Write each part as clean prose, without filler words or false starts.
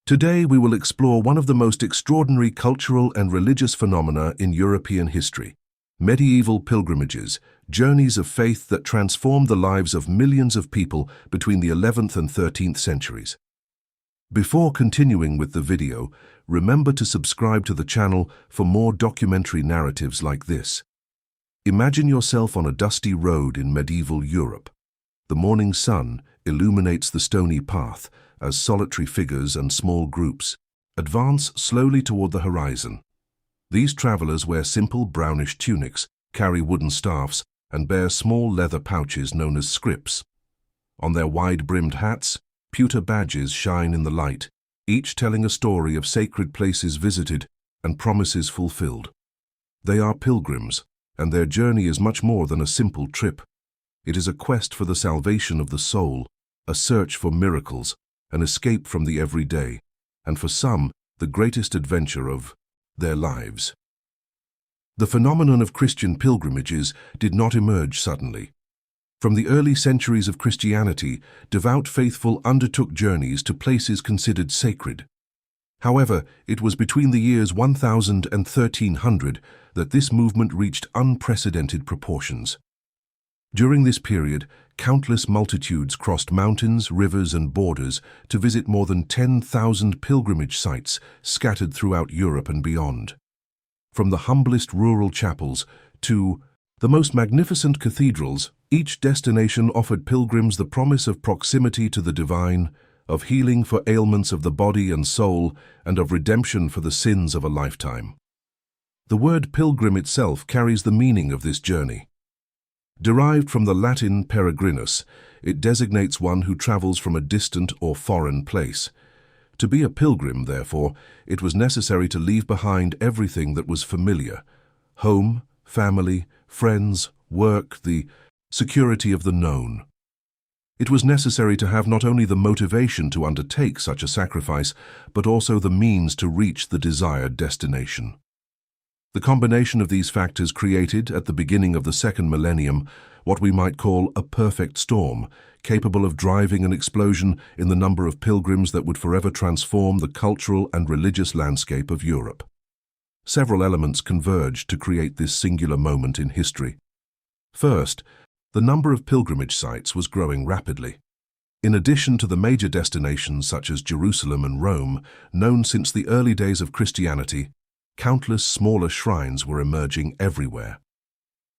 Today we will explore one of the most extraordinary cultural and religious phenomena in European history: medieval pilgrimages, journeys of faith that transformed the lives of millions of people between the 11th and 13th centuries. Before continuing with the video, remember to subscribe to the channel for more documentary narratives like this. Imagine yourself on a dusty road in medieval Europe. The morning sun illuminates the stony path as solitary figures and small groups advance slowly toward the horizon. These travelers wear simple brownish tunics, carry wooden staffs, and bear small leather pouches known as scrips. On their wide-brimmed hats, pewter badges shine in the light, each telling a story of sacred places visited and promises fulfilled. They are pilgrims, and their journey is much more than a simple trip. It is a quest for the salvation of the soul, a search for miracles, an escape from the everyday, and for some, the greatest adventure of their lives. The phenomenon of Christian pilgrimages did not emerge suddenly. From the early centuries of Christianity, devout faithful undertook journeys to places considered sacred. However, it was between the years 1000 and 1300 that this movement reached unprecedented proportions. During this period, countless multitudes crossed mountains, rivers, and borders to visit more than 10,000 pilgrimage sites scattered throughout Europe and beyond. From the humblest rural chapels to the most magnificent cathedrals, each destination offered pilgrims the promise of proximity to the divine, of healing for ailments of the body and soul, and of redemption for the sins of a lifetime. The word pilgrim itself carries the meaning of this journey. Derived from the Latin peregrinus, it designates one who travels from a distant or foreign place. To be a pilgrim, therefore, it was necessary to leave behind everything that was familiar: home, family, friends, work, the security of the known. It was necessary to have not only the motivation to undertake such a sacrifice, but also the means to reach the desired destination. The combination of these factors created, at the beginning of the second millennium, what we might call a perfect storm, capable of driving an explosion in the number of pilgrims that would forever transform the cultural and religious landscape of Europe. Several elements converged to create this singular moment in history. First, the number of pilgrimage sites was growing rapidly. In addition to the major destinations such as Jerusalem and Rome, known since the early days of Christianity, countless smaller shrines were emerging everywhere.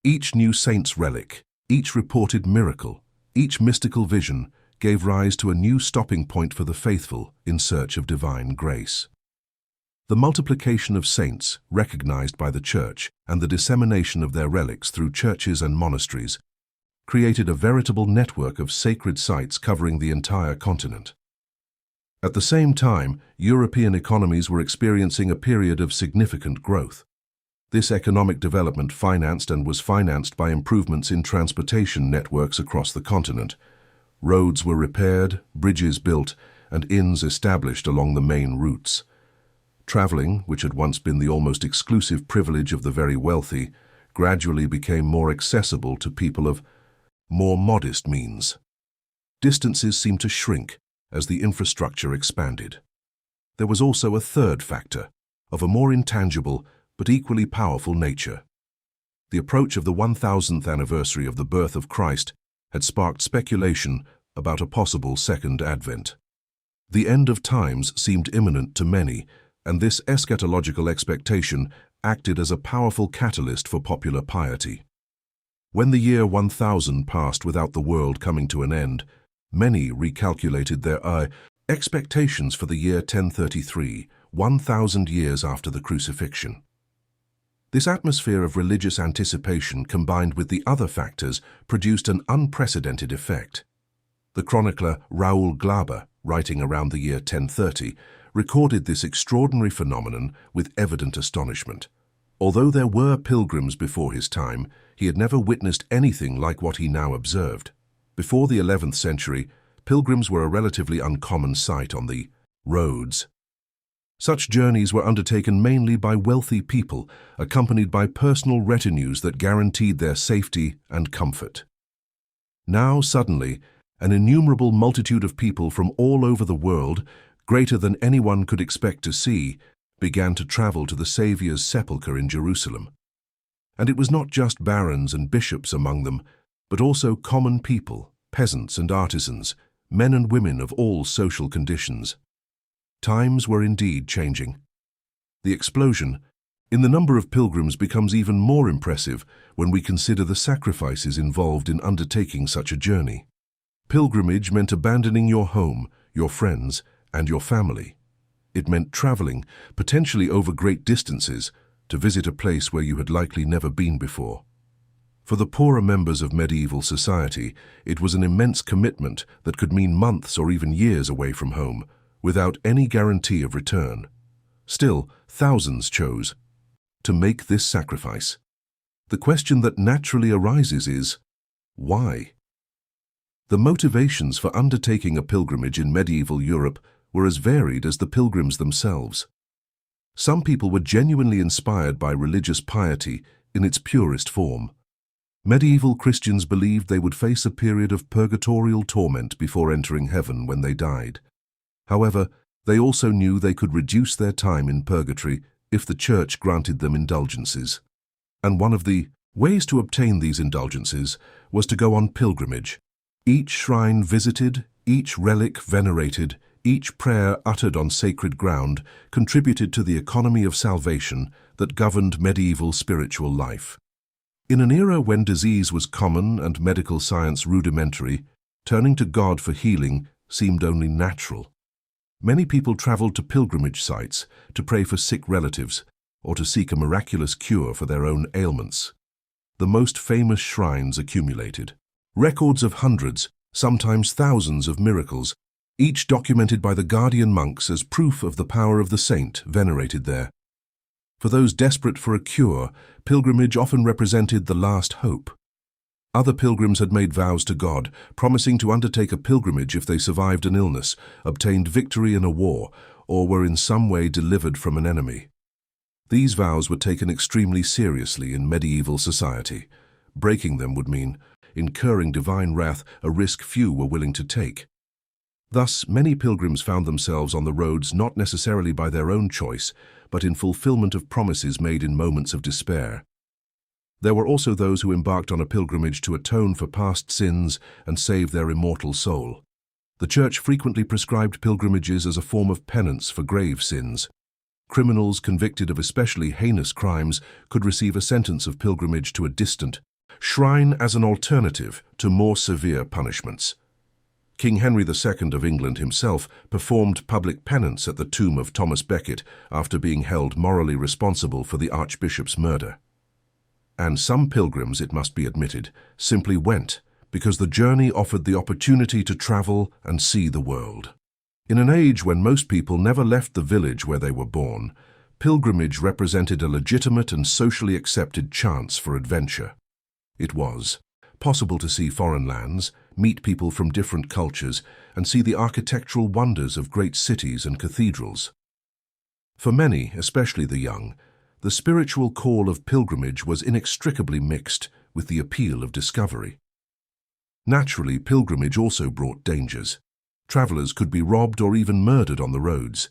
Each new saint's relic, each reported miracle, each mystical vision gave rise to a new stopping point for the faithful in search of divine grace. The multiplication of saints, recognized by the Church, and the dissemination of their relics through churches and monasteries created a veritable network of sacred sites covering the entire continent. At the same time, European economies were experiencing a period of significant growth. This economic development was financed by improvements in transportation networks across the continent. Roads were repaired, bridges built, and inns established along the main routes. Traveling, which had once been the almost exclusive privilege of the very wealthy, gradually became more accessible to people of more modest means. Distances seemed to shrink as the infrastructure expanded. There was also a third factor, of a more intangible but equally powerful nature. The approach of the 1000th anniversary of the birth of Christ had sparked speculation about a possible second advent. The end of times seemed imminent to many, and this eschatological expectation acted as a powerful catalyst for popular piety. When the year 1000 passed without the world coming to an end, many recalculated their expectations for the year 1033, 1000 years after the crucifixion. This atmosphere of religious anticipation combined with the other factors produced an unprecedented effect. The chronicler Raoul Glaber, writing around the year 1030, recorded this extraordinary phenomenon with evident astonishment. Although there were pilgrims before his time, he had never witnessed anything like what he now observed. Before the 11th century, pilgrims were a relatively uncommon sight on the roads. Such journeys were undertaken mainly by wealthy people, accompanied by personal retinues that guaranteed their safety and comfort. Now, suddenly, an innumerable multitude of people from all over the world greater than anyone could expect to see, began to travel to the Saviour's sepulchre in Jerusalem. And it was not just barons and bishops among them, but also common people, peasants and artisans, men and women of all social conditions. Times were indeed changing. The explosion in the number of pilgrims becomes even more impressive when we consider the sacrifices involved in undertaking such a journey. Pilgrimage meant abandoning your home, your friends, and your family. It meant traveling, potentially over great distances, to visit a place where you had likely never been before. For the poorer members of medieval society, it was an immense commitment that could mean months or even years away from home, without any guarantee of return. Still, thousands chose to make this sacrifice. The question that naturally arises is, why? The motivations for undertaking a pilgrimage in medieval Europe were as varied as the pilgrims themselves. Some people were genuinely inspired by religious piety in its purest form. Medieval Christians believed they would face a period of purgatorial torment before entering heaven when they died. However, they also knew they could reduce their time in purgatory if the Church granted them indulgences. And one of the ways to obtain these indulgences was to go on pilgrimage. Each shrine visited, each relic venerated, each prayer uttered on sacred ground contributed to the economy of salvation that governed medieval spiritual life. In an era when disease was common and medical science rudimentary, turning to God for healing seemed only natural. Many people traveled to pilgrimage sites to pray for sick relatives or to seek a miraculous cure for their own ailments. The most famous shrines accumulated. Records of hundreds, sometimes thousands of miracles, each documented by the guardian monks as proof of the power of the saint venerated there. For those desperate for a cure, pilgrimage often represented the last hope. Other pilgrims had made vows to God, promising to undertake a pilgrimage if they survived an illness, obtained victory in a war, or were in some way delivered from an enemy. These vows were taken extremely seriously in medieval society. Breaking them would mean incurring divine wrath, a risk few were willing to take. Thus, many pilgrims found themselves on the roads not necessarily by their own choice, but in fulfillment of promises made in moments of despair. There were also those who embarked on a pilgrimage to atone for past sins and save their immortal soul. The Church frequently prescribed pilgrimages as a form of penance for grave sins. Criminals convicted of especially heinous crimes could receive a sentence of pilgrimage to a distant shrine as an alternative to more severe punishments. King Henry II of England himself performed public penance at the tomb of Thomas Becket after being held morally responsible for the Archbishop's murder. And some pilgrims, it must be admitted, simply went because the journey offered the opportunity to travel and see the world. In an age when most people never left the village where they were born, pilgrimage represented a legitimate and socially accepted chance for adventure. It was possible to see foreign lands, meet people from different cultures, and see the architectural wonders of great cities and cathedrals. For many, especially the young, the spiritual call of pilgrimage was inextricably mixed with the appeal of discovery. Naturally, pilgrimage also brought dangers. Travelers could be robbed or even murdered on the roads.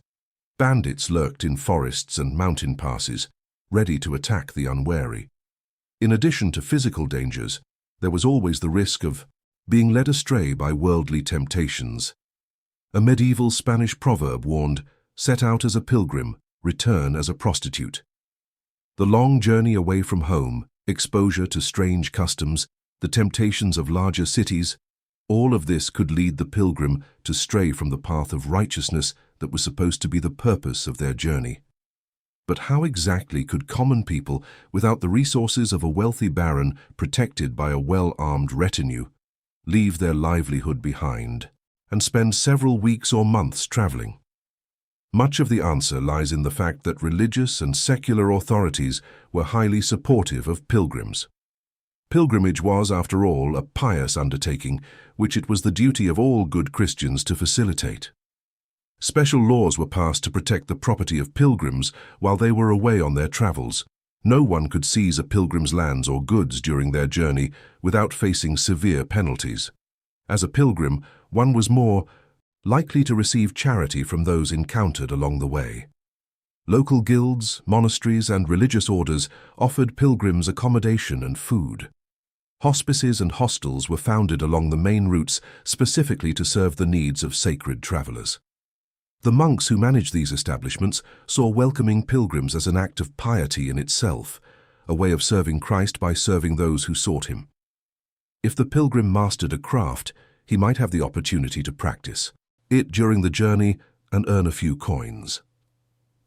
Bandits lurked in forests and mountain passes, ready to attack the unwary. In addition to physical dangers, there was always the risk of being led astray by worldly temptations. A medieval Spanish proverb warned, "Set out as a pilgrim, return as a prostitute." The long journey away from home, exposure to strange customs, the temptations of larger cities, all of this could lead the pilgrim to stray from the path of righteousness that was supposed to be the purpose of their journey. But how exactly could common people, without the resources of a wealthy baron protected by a well-armed retinue, leave their livelihood behind and spend several weeks or months traveling? Much of the answer lies in the fact that religious and secular authorities were highly supportive of pilgrims. Pilgrimage was, after all, a pious undertaking, which it was the duty of all good Christians to facilitate. Special laws were passed to protect the property of pilgrims while they were away on their travels. No one could seize a pilgrim's lands or goods during their journey without facing severe penalties. As a pilgrim, one was more likely to receive charity from those encountered along the way. Local guilds, monasteries, and religious orders offered pilgrims accommodation and food. Hospices and hostels were founded along the main routes specifically to serve the needs of sacred travelers. The monks who managed these establishments saw welcoming pilgrims as an act of piety in itself, a way of serving Christ by serving those who sought him. If the pilgrim mastered a craft, he might have the opportunity to practice it during the journey and earn a few coins.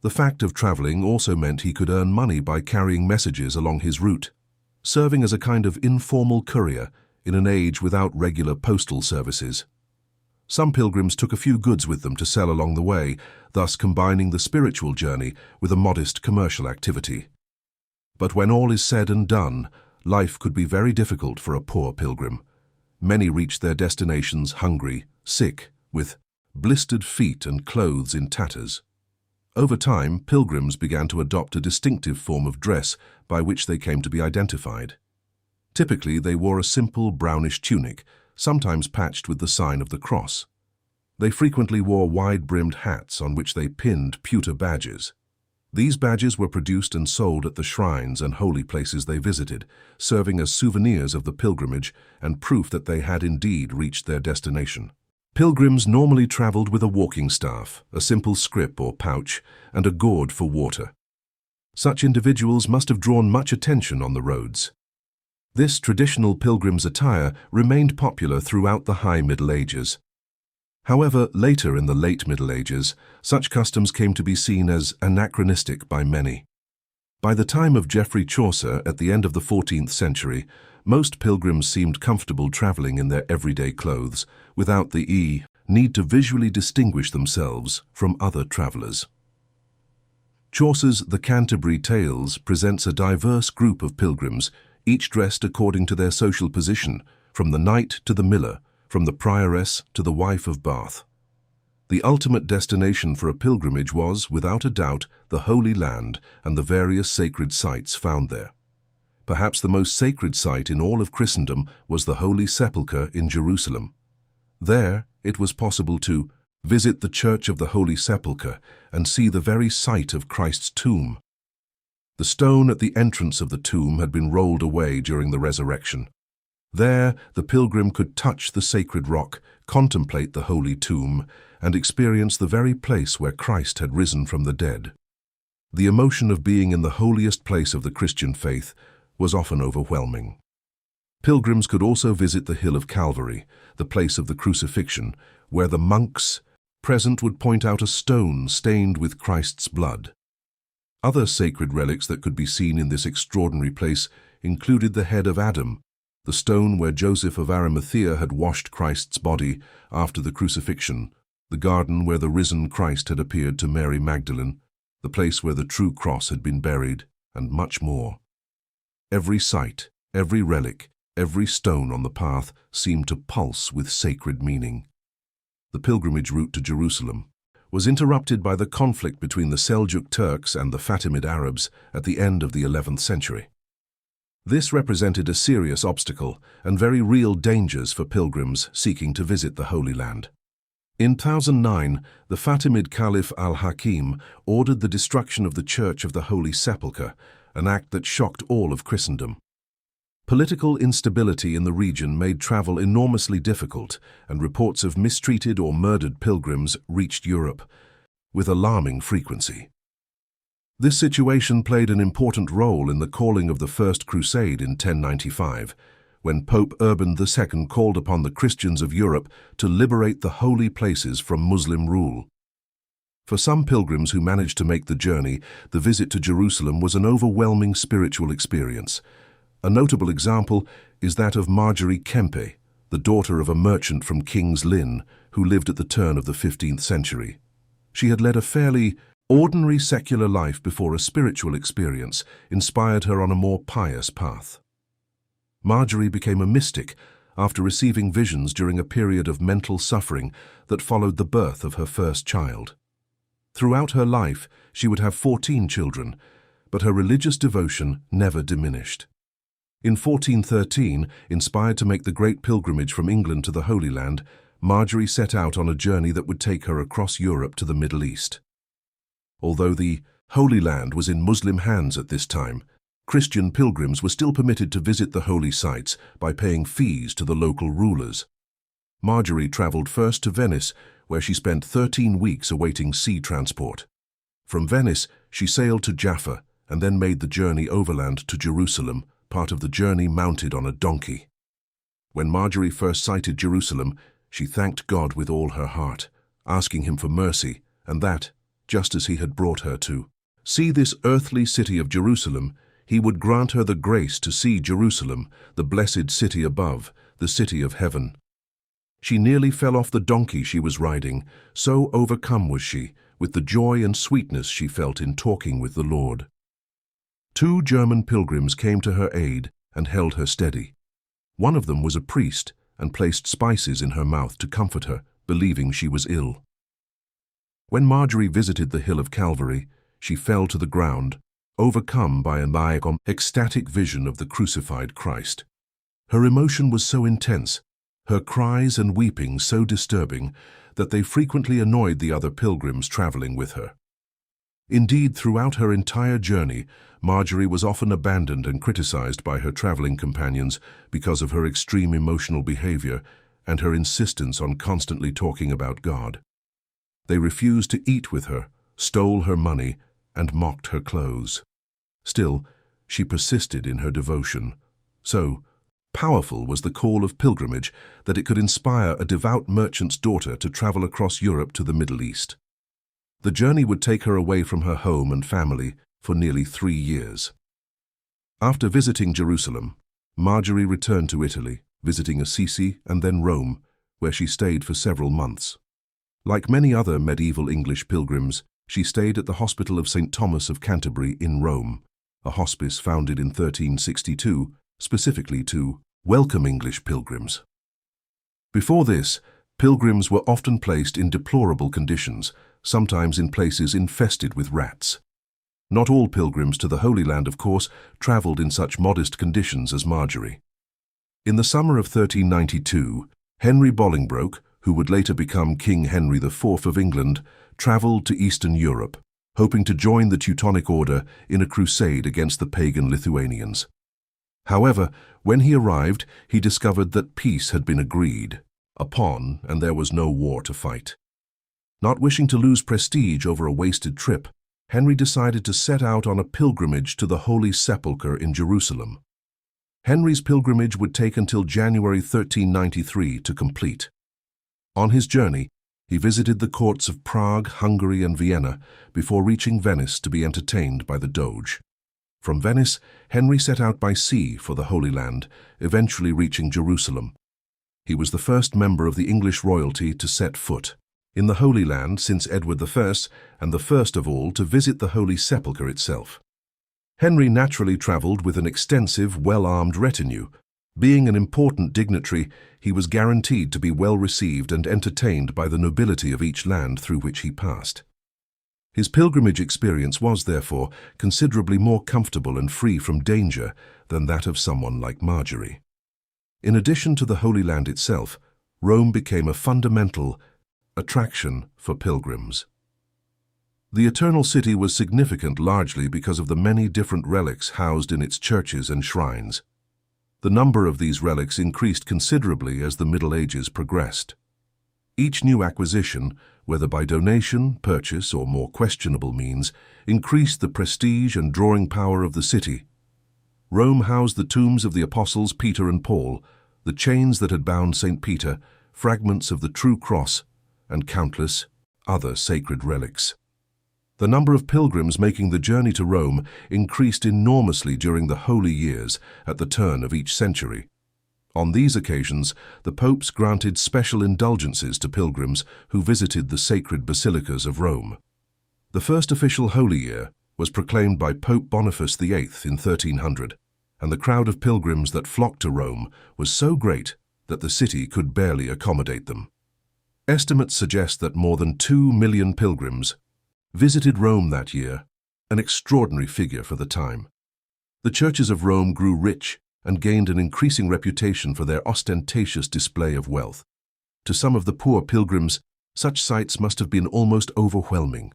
The fact of traveling also meant he could earn money by carrying messages along his route, serving as a kind of informal courier in an age without regular postal services. Some pilgrims took a few goods with them to sell along the way, thus combining the spiritual journey with a modest commercial activity. But when all is said and done, life could be very difficult for a poor pilgrim. Many reached their destinations hungry, sick, with blistered feet and clothes in tatters. Over time, pilgrims began to adopt a distinctive form of dress by which they came to be identified. Typically, they wore a simple brownish tunic, sometimes patched with the sign of the cross. They frequently wore wide-brimmed hats on which they pinned pewter badges. These badges were produced and sold at the shrines and holy places they visited, serving as souvenirs of the pilgrimage and proof that they had indeed reached their destination. Pilgrims normally traveled with a walking staff, a simple scrip or pouch, and a gourd for water. Such individuals must have drawn much attention on the roads. This traditional pilgrim's attire remained popular throughout the High Middle Ages. However, later in the Late Middle Ages, such customs came to be seen as anachronistic by many. By the time of Geoffrey Chaucer at the end of the 14th century, most pilgrims seemed comfortable traveling in their everyday clothes, without the need to visually distinguish themselves from other travelers. Chaucer's The Canterbury Tales presents a diverse group of pilgrims, each dressed according to their social position, from the knight to the miller, from the prioress to the wife of Bath. The ultimate destination for a pilgrimage was, without a doubt, the Holy Land and the various sacred sites found there. Perhaps the most sacred site in all of Christendom was the Holy Sepulchre in Jerusalem. There, it was possible to visit the Church of the Holy Sepulchre and see the very site of Christ's tomb. The stone at the entrance of the tomb had been rolled away during the resurrection. There, the pilgrim could touch the sacred rock, contemplate the holy tomb, and experience the very place where Christ had risen from the dead. The emotion of being in the holiest place of the Christian faith was often overwhelming. Pilgrims could also visit the Hill of Calvary, the place of the crucifixion, where the monks present would point out a stone stained with Christ's blood. Other sacred relics that could be seen in this extraordinary place included the head of Adam, the stone where Joseph of Arimathea had washed Christ's body after the crucifixion, the garden where the risen Christ had appeared to Mary Magdalene, the place where the true cross had been buried, and much more. Every site, every relic, every stone on the path seemed to pulse with sacred meaning. The pilgrimage route to Jerusalem was interrupted by the conflict between the Seljuk Turks and the Fatimid Arabs at the end of the 11th century. This represented a serious obstacle and very real dangers for pilgrims seeking to visit the Holy Land. In 1009, the Fatimid Caliph al-Hakim ordered the destruction of the Church of the Holy Sepulchre, an act that shocked all of Christendom. Political instability in the region made travel enormously difficult, and reports of mistreated or murdered pilgrims reached Europe with alarming frequency. This situation played an important role in the calling of the First Crusade in 1095, when Pope Urban II called upon the Christians of Europe to liberate the holy places from Muslim rule. For some pilgrims who managed to make the journey, the visit to Jerusalem was an overwhelming spiritual experience. A notable example is that of Marjorie Kempe, the daughter of a merchant from King's Lynn who lived at the turn of the 15th century. She had led a fairly ordinary secular life before a spiritual experience inspired her on a more pious path. Marjorie became a mystic after receiving visions during a period of mental suffering that followed the birth of her first child. Throughout her life, she would have 14 children, but her religious devotion never diminished. In 1413, inspired to make the great pilgrimage from England to the Holy Land, Marjorie set out on a journey that would take her across Europe to the Middle East. Although the Holy Land was in Muslim hands at this time, Christian pilgrims were still permitted to visit the holy sites by paying fees to the local rulers. Marjorie travelled first to Venice, where she spent 13 weeks awaiting sea transport. From Venice, she sailed to Jaffa and then made the journey overland to Jerusalem, part of the journey mounted on a donkey. When Marjorie first sighted Jerusalem, she thanked God with all her heart, asking him for mercy, and that, just as he had brought her to see this earthly city of Jerusalem, he would grant her the grace to see Jerusalem, the blessed city above, the city of heaven. She nearly fell off the donkey she was riding, so overcome was she with the joy and sweetness she felt in talking with the Lord. 2 German pilgrims came to her aid and held her steady. One of them was a priest and placed spices in her mouth to comfort her, believing she was ill. When Marjorie visited the hill of Calvary, she fell to the ground, overcome by an ecstatic vision of the crucified Christ. Her emotion was so intense, her cries and weeping so disturbing, that they frequently annoyed the other pilgrims traveling with her. Indeed, throughout her entire journey, Marjorie was often abandoned and criticized by her traveling companions because of her extreme emotional behavior and her insistence on constantly talking about God. They refused to eat with her, stole her money, and mocked her clothes. Still, she persisted in her devotion. So powerful was the call of pilgrimage that it could inspire a devout merchant's daughter to travel across Europe to the Middle East. The journey would take her away from her home and family for nearly 3 years. After visiting Jerusalem, Marjorie returned to Italy, visiting Assisi and then Rome, where she stayed for several months. Like many other medieval English pilgrims, she stayed at the Hospital of St. Thomas of Canterbury in Rome, a hospice founded in 1362 specifically to welcome English pilgrims. Before this, pilgrims were often placed in deplorable conditions, sometimes in places infested with rats. Not all pilgrims to the Holy Land, of course, travelled in such modest conditions as Marjorie. In the summer of 1392, Henry Bolingbroke, who would later become King Henry IV of England, travelled to Eastern Europe, hoping to join the Teutonic Order in a crusade against the pagan Lithuanians. However, when he arrived, he discovered that peace had been agreed upon and there was no war to fight. Not wishing to lose prestige over a wasted trip, Henry decided to set out on a pilgrimage to the Holy Sepulchre in Jerusalem. Henry's pilgrimage would take until January 1393 to complete. On his journey, he visited the courts of Prague, Hungary, and Vienna before reaching Venice to be entertained by the Doge. From Venice, Henry set out by sea for the Holy Land, eventually reaching Jerusalem. He was the first member of the English royalty to set foot in the Holy Land since Edward I, and the first of all to visit the Holy Sepulchre itself. Henry naturally travelled with an extensive, well-armed retinue. Being an important dignitary, he was guaranteed to be well received and entertained by the nobility of each land through which he passed. His pilgrimage experience was, therefore, considerably more comfortable and free from danger than that of someone like Marjorie. In addition to the Holy Land itself, Rome became a fundamental attraction for pilgrims. The Eternal City was significant largely because of the many different relics housed in its churches and shrines. The number of these relics increased considerably as the Middle Ages progressed. Each new acquisition, whether by donation, purchase, or more questionable means, increased the prestige and drawing power of the city. Rome housed the tombs of the apostles Peter and Paul, the chains that had bound St. Peter, fragments of the true cross, and countless other sacred relics. The number of pilgrims making the journey to Rome increased enormously during the holy years at the turn of each century. On these occasions, the popes granted special indulgences to pilgrims who visited the sacred basilicas of Rome. The first official Holy Year was proclaimed by Pope Boniface VIII in 1300, and the crowd of pilgrims that flocked to Rome was so great that the city could barely accommodate them. Estimates suggest that more than 2 million pilgrims visited Rome that year, an extraordinary figure for the time. The churches of Rome grew rich and gained an increasing reputation for their ostentatious display of wealth. To some of the poor pilgrims, such sights must have been almost overwhelming.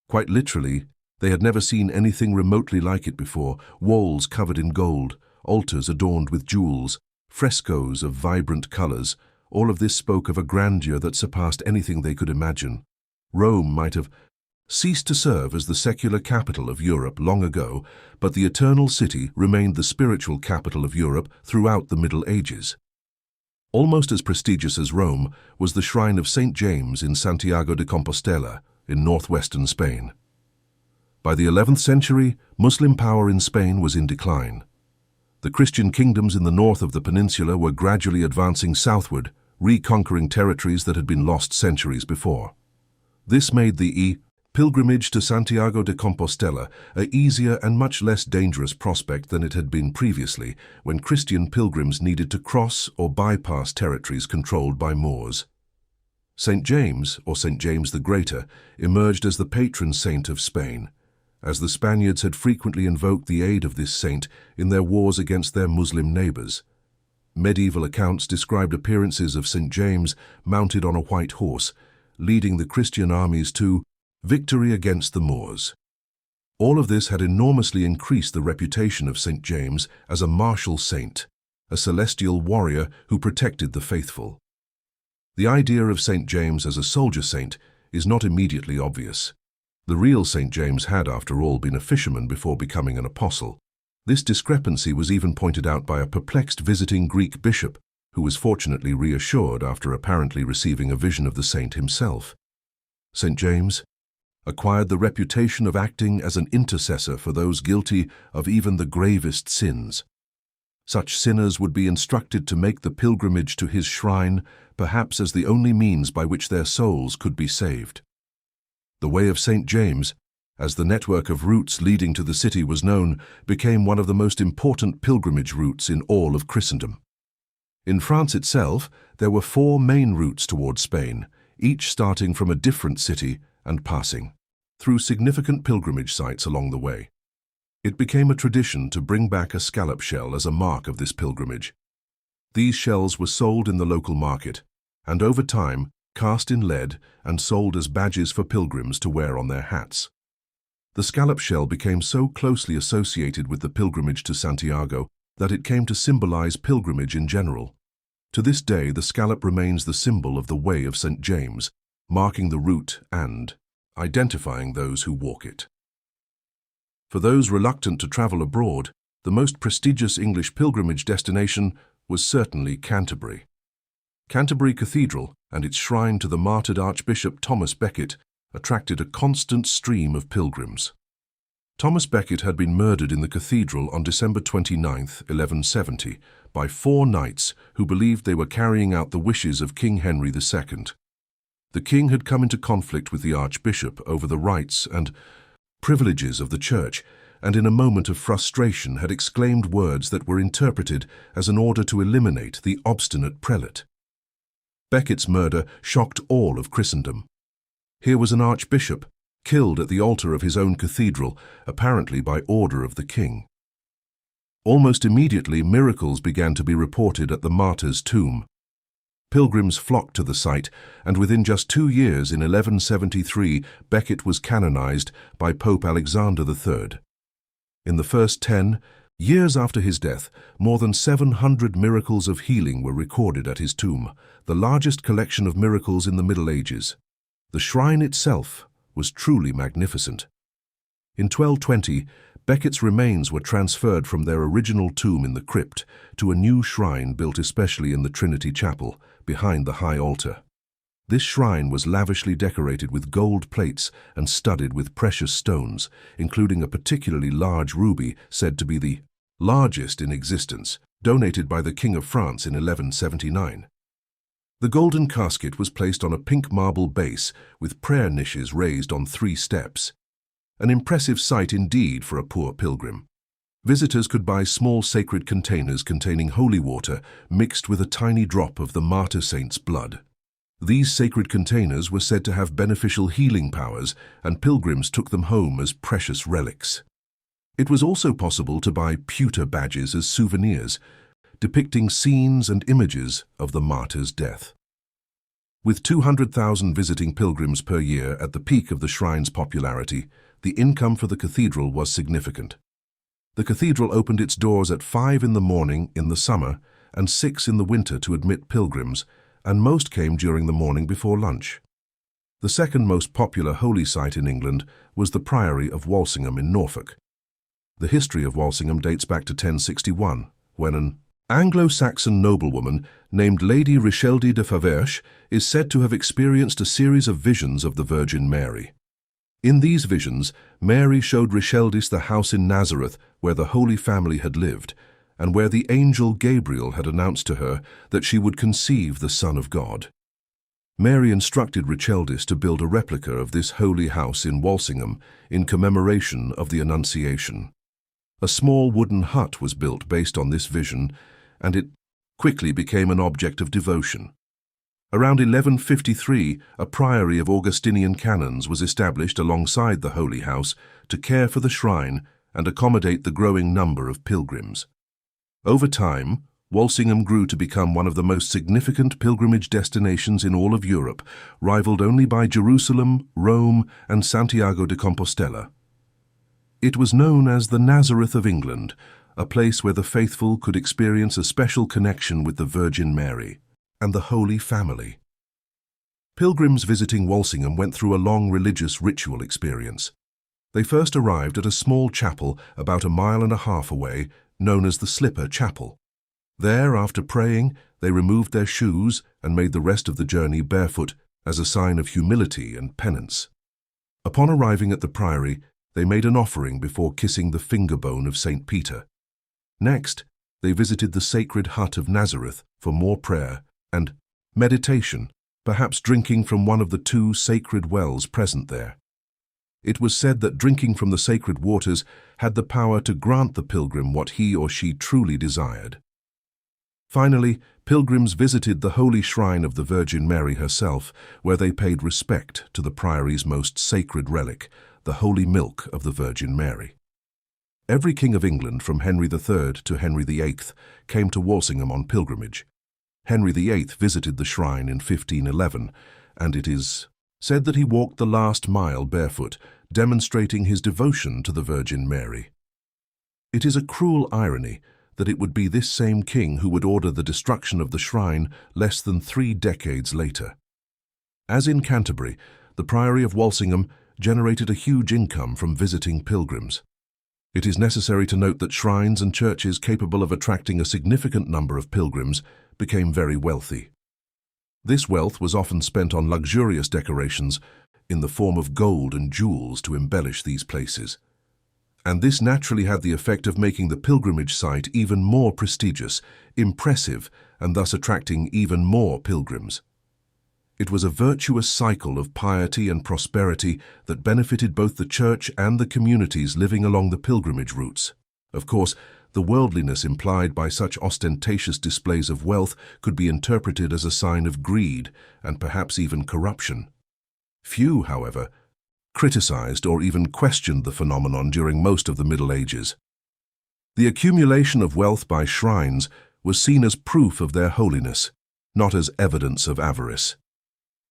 Quite literally, they had never seen anything remotely like it before: walls covered in gold, altars adorned with jewels, frescoes of vibrant colors. All of this spoke of a grandeur that surpassed anything they could imagine. Rome might have ceased to serve as the secular capital of Europe long ago, but the Eternal City remained the spiritual capital of Europe throughout the Middle Ages. Almost as prestigious as Rome was the shrine of St. James in Santiago de Compostela, in northwestern Spain. By the 11th century, Muslim power in Spain was in decline. The Christian kingdoms in the north of the peninsula were gradually advancing southward, reconquering territories that had been lost centuries before. This made the pilgrimage to Santiago de Compostela an easier and much less dangerous prospect than it had been previously, when Christian pilgrims needed to cross or bypass territories controlled by Moors. St. James, or St. James the Greater, emerged as the patron saint of Spain, as the Spaniards had frequently invoked the aid of this saint in their wars against their Muslim neighbors. Medieval accounts described appearances of St. James mounted on a white horse, leading the Christian armies to victory against the Moors. All of this had enormously increased the reputation of St. James as a martial saint, a celestial warrior who protected the faithful. The idea of St. James as a soldier saint is not immediately obvious. The real St. James had, after all, been a fisherman before becoming an apostle. This discrepancy was even pointed out by a perplexed visiting Greek bishop, who was fortunately reassured after apparently receiving a vision of the saint himself. St. James acquired the reputation of acting as an intercessor for those guilty of even the gravest sins. Such sinners would be instructed to make the pilgrimage to his shrine, perhaps as the only means by which their souls could be saved. The Way of St. James, as the network of routes leading to the city was known, became one of the most important pilgrimage routes in all of Christendom. In France itself, there were 4 main routes towards Spain, each starting from a different city and passing through significant pilgrimage sites along the way. It became a tradition to bring back a scallop shell as a mark of this pilgrimage. These shells were sold in the local market, and over time, cast in lead and sold as badges for pilgrims to wear on their hats. The scallop shell became so closely associated with the pilgrimage to Santiago that it came to symbolize pilgrimage in general. To this day, the scallop remains the symbol of the Way of St. James, marking the route and identifying those who walk it. For those reluctant to travel abroad, the most prestigious English pilgrimage destination was certainly Canterbury. Canterbury Cathedral and its shrine to the martyred Archbishop Thomas Becket attracted a constant stream of pilgrims. Thomas Becket had been murdered in the cathedral on December 29, 1170, by 4 knights who believed they were carrying out the wishes of King Henry II. The king had come into conflict with the archbishop over the rights and privileges of the church, and in a moment of frustration had exclaimed words that were interpreted as an order to eliminate the obstinate prelate. Becket's murder shocked all of Christendom. Here was an archbishop, killed at the altar of his own cathedral, apparently by order of the king. Almost immediately, miracles began to be reported at the martyr's tomb. Pilgrims flocked to the site, and within just 2 years, in 1173, Becket was canonized by Pope Alexander III. In the first 10 years after his death, more than 700 miracles of healing were recorded at his tomb, the largest collection of miracles in the Middle Ages. The shrine itself was truly magnificent. In 1220, Becket's remains were transferred from their original tomb in the crypt to a new shrine built especially in the Trinity Chapel, behind the high altar. This shrine was lavishly decorated with gold plates and studded with precious stones, including a particularly large ruby said to be the largest in existence, donated by the King of France in 1179. The golden casket was placed on a pink marble base with prayer niches raised on 3 steps. An impressive sight indeed for a poor pilgrim. Visitors could buy small sacred containers containing holy water mixed with a tiny drop of the martyr saint's blood. These sacred containers were said to have beneficial healing powers, and pilgrims took them home as precious relics. It was also possible to buy pewter badges as souvenirs, depicting scenes and images of the martyr's death. With 200,000 visiting pilgrims per year at the peak of the shrine's popularity, the income for the cathedral was significant. The cathedral opened its doors at 5 in the morning in the summer and 6 in the winter to admit pilgrims, and most came during the morning before lunch. The second most popular holy site in England was the Priory of Walsingham in Norfolk. The history of Walsingham dates back to 1061, when an Anglo-Saxon noblewoman named Lady Richelde de Faverges is said to have experienced a series of visions of the Virgin Mary. In these visions, Mary showed Richeldes the house in Nazareth where the Holy Family had lived, and where the angel Gabriel had announced to her that she would conceive the Son of God. Mary instructed Richeldes to build a replica of this holy house in Walsingham in commemoration of the Annunciation. A small wooden hut was built based on this vision, and it quickly became an object of devotion. Around 1153, a priory of Augustinian canons was established alongside the Holy House to care for the shrine and accommodate the growing number of pilgrims. Over time, Walsingham grew to become one of the most significant pilgrimage destinations in all of Europe, rivaled only by Jerusalem, Rome, and Santiago de Compostela. It was known as the Nazareth of England, a place where the faithful could experience a special connection with the Virgin Mary and the Holy Family. Pilgrims visiting Walsingham went through a long religious ritual experience. They first arrived at a small chapel about 1.5 miles away, known as the Slipper Chapel. There, after praying, they removed their shoes and made the rest of the journey barefoot as a sign of humility and penance. Upon arriving at the priory, they made an offering before kissing the finger bone of St. Peter. Next, they visited the sacred hut of Nazareth for more prayer and meditation, perhaps drinking from one of the 2 sacred wells present there. It was said that drinking from the sacred waters had the power to grant the pilgrim what he or she truly desired. Finally, pilgrims visited the holy shrine of the Virgin Mary herself, where they paid respect to the priory's most sacred relic, the holy milk of the Virgin Mary. Every king of England from Henry III to Henry VIII came to Walsingham on pilgrimage. Henry VIII visited the shrine in 1511, and it is said that he walked the last mile barefoot, demonstrating his devotion to the Virgin Mary. It is a cruel irony that it would be this same king who would order the destruction of the shrine less than 3 decades later. As in Canterbury, the Priory of Walsingham generated a huge income from visiting pilgrims. It is necessary to note that shrines and churches capable of attracting a significant number of pilgrims became very wealthy. This wealth was often spent on luxurious decorations in the form of gold and jewels to embellish these places. And this naturally had the effect of making the pilgrimage site even more prestigious, impressive, and thus attracting even more pilgrims. It was a virtuous cycle of piety and prosperity that benefited both the church and the communities living along the pilgrimage routes. Of course, the worldliness implied by such ostentatious displays of wealth could be interpreted as a sign of greed and perhaps even corruption. Few, however, criticized or even questioned the phenomenon during most of the Middle Ages. The accumulation of wealth by shrines was seen as proof of their holiness, not as evidence of avarice.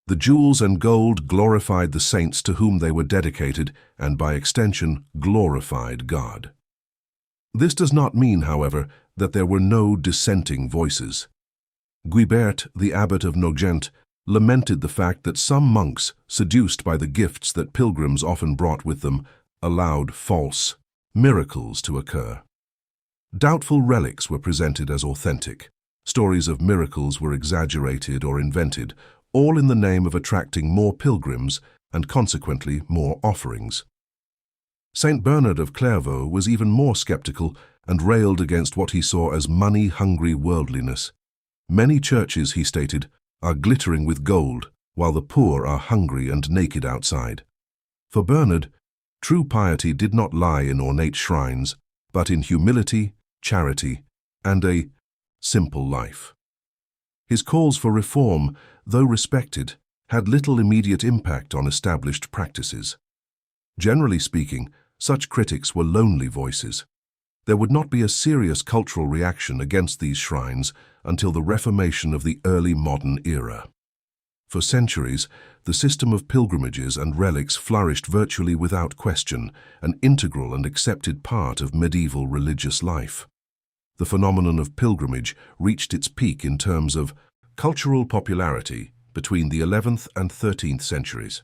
The jewels and gold glorified the saints to whom they were dedicated and, by extension, glorified God. This does not mean, however, that there were no dissenting voices. Guibert, the abbot of Nogent, lamented the fact that some monks, seduced by the gifts that pilgrims often brought with them, allowed false miracles to occur. Doubtful relics were presented as authentic. Stories of miracles were exaggerated or invented, all in the name of attracting more pilgrims and consequently more offerings. Saint Bernard of Clairvaux was even more skeptical and railed against what he saw as money-hungry worldliness. Many churches, he stated, are glittering with gold, while the poor are hungry and naked outside. For Bernard, true piety did not lie in ornate shrines, but in humility, charity, and a simple life. His calls for reform, though respected, had little immediate impact on established practices. Generally speaking, such critics were lonely voices. There would not be a serious cultural reaction against these shrines until the Reformation of the early modern era. For centuries, the system of pilgrimages and relics flourished virtually without question, an integral and accepted part of medieval religious life. The phenomenon of pilgrimage reached its peak in terms of cultural popularity between the 11th and 13th centuries.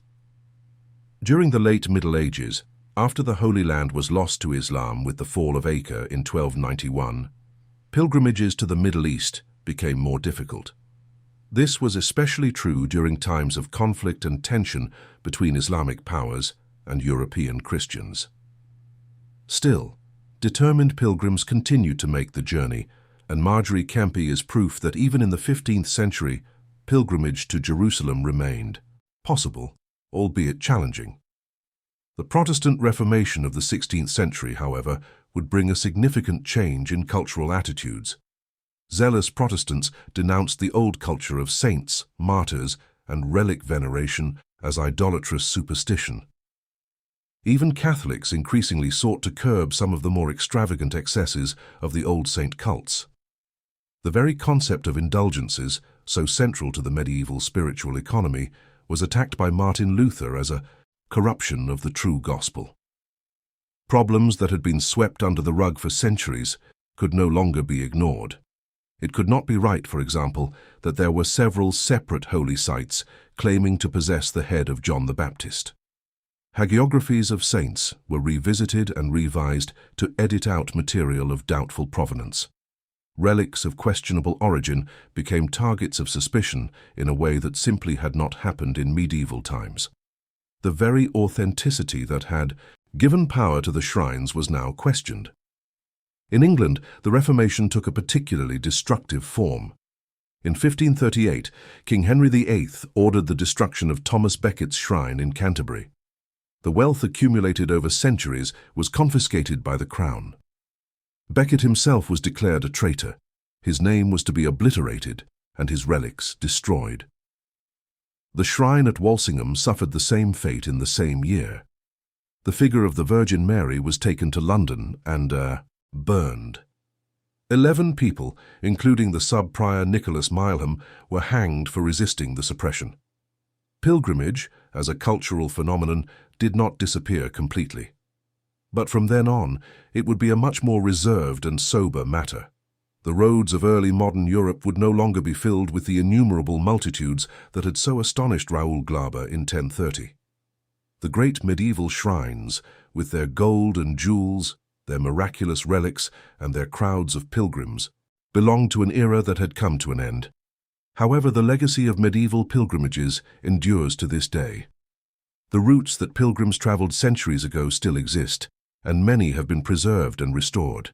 During the late Middle Ages, after the Holy Land was lost to Islam with the fall of Acre in 1291, pilgrimages to the Middle East became more difficult. This was especially true during times of conflict and tension between Islamic powers and European Christians. Still, determined pilgrims continued to make the journey, and Marjorie Kempe is proof that even in the 15th century, pilgrimage to Jerusalem remained possible, albeit challenging. The Protestant Reformation of the 16th century, however, would bring a significant change in cultural attitudes. Zealous Protestants denounced the old culture of saints, martyrs, and relic veneration as idolatrous superstition. Even Catholics increasingly sought to curb some of the more extravagant excesses of the old saint cults. The very concept of indulgences, so central to the medieval spiritual economy, was attacked by Martin Luther as a corruption of the true gospel. Problems that had been swept under the rug for centuries could no longer be ignored. It could not be right, for example, that there were several separate holy sites claiming to possess the head of John the Baptist. Hagiographies of saints were revisited and revised to edit out material of doubtful provenance. Relics of questionable origin became targets of suspicion in a way that simply had not happened in medieval times. The very authenticity that had given power to the shrines was now questioned. In England, the Reformation took a particularly destructive form. In 1538, King Henry VIII ordered the destruction of Thomas Becket's shrine in Canterbury. The wealth accumulated over centuries was confiscated by the Crown. Becket himself was declared a traitor. His name was to be obliterated and his relics destroyed. The shrine at Walsingham suffered the same fate in the same year. The figure of the Virgin Mary was taken to London and burned. 11 people, including the sub-prior Nicholas Mileham, were hanged for resisting the suppression. Pilgrimage, as a cultural phenomenon, did not disappear completely. But from then on, it would be a much more reserved and sober matter. The roads of early modern Europe would no longer be filled with the innumerable multitudes that had so astonished Raoul Glaber in 1030. The great medieval shrines, with their gold and jewels, their miraculous relics, and their crowds of pilgrims, belonged to an era that had come to an end. However, the legacy of medieval pilgrimages endures to this day. The routes that pilgrims traveled centuries ago still exist, and many have been preserved and restored.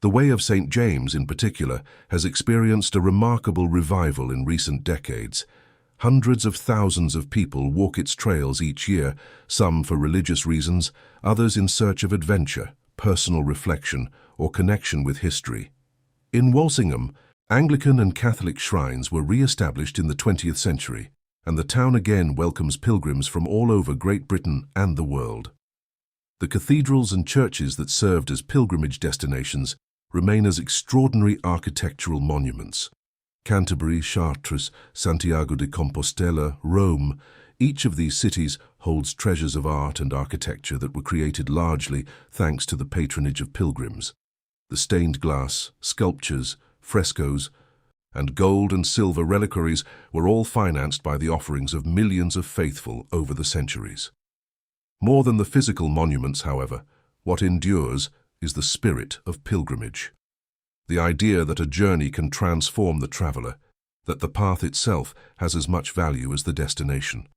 The Way of St. James, in particular, has experienced a remarkable revival in recent decades. Hundreds of thousands of people walk its trails each year, some for religious reasons, others in search of adventure, personal reflection, or connection with history. In Walsingham, Anglican and Catholic shrines were re-established in the 20th century, and the town again welcomes pilgrims from all over Great Britain and the world. The cathedrals and churches that served as pilgrimage destinations remain as extraordinary architectural monuments. Canterbury, Chartres, Santiago de Compostela, Rome, each of these cities holds treasures of art and architecture that were created largely thanks to the patronage of pilgrims. The stained glass, sculptures, frescoes, and gold and silver reliquaries were all financed by the offerings of millions of faithful over the centuries. More than the physical monuments, however, what endures is the spirit of pilgrimage. The idea that a journey can transform the traveler, that the path itself has as much value as the destination,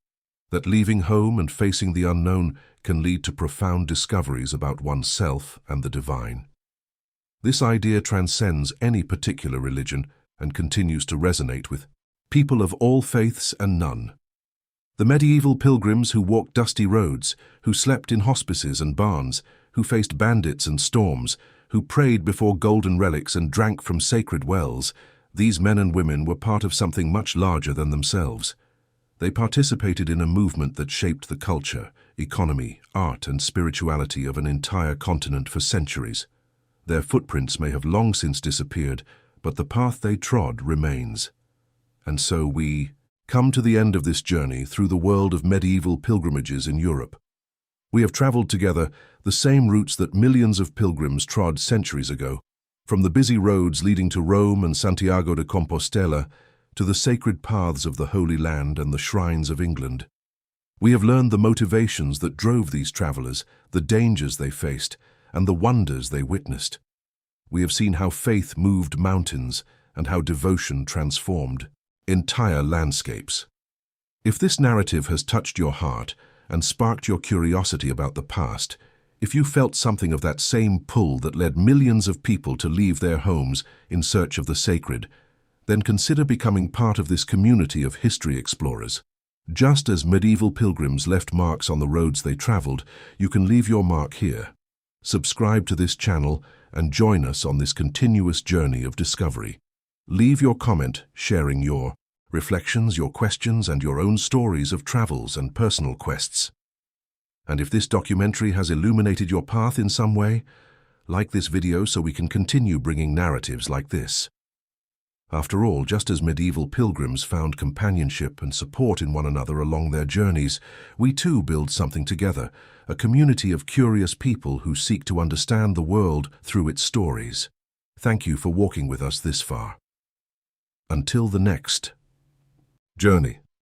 that leaving home and facing the unknown can lead to profound discoveries about oneself and the divine. This idea transcends any particular religion and continues to resonate with people of all faiths and none. The medieval pilgrims who walked dusty roads, who slept in hospices and barns, who faced bandits and storms, who prayed before golden relics and drank from sacred wells, these men and women were part of something much larger than themselves. They participated in a movement that shaped the culture, economy, art, and spirituality of an entire continent for centuries. Their footprints may have long since disappeared, but the path they trod remains. And so we, come to the end of this journey through the world of medieval pilgrimages in Europe. We have traveled together the same routes that millions of pilgrims trod centuries ago, from the busy roads leading to Rome and Santiago de Compostela to the sacred paths of the Holy Land and the shrines of England. We have learned the motivations that drove these travelers, the dangers they faced, and the wonders they witnessed. We have seen how faith moved mountains and how devotion transformed entire landscapes. If this narrative has touched your heart and sparked your curiosity about the past, if you felt something of that same pull that led millions of people to leave their homes in search of the sacred, then consider becoming part of this community of history explorers. Just as medieval pilgrims left marks on the roads they traveled, you can leave your mark here. Subscribe to this channel and join us on this continuous journey of discovery. Leave your comment sharing your reflections, your questions, and your own stories of travels and personal quests. And if this documentary has illuminated your path in some way, like this video so we can continue bringing narratives like this. After all, just as medieval pilgrims found companionship and support in one another along their journeys, we too build something together, a community of curious people who seek to understand the world through its stories. Thank you for walking with us this far. Until the next journey.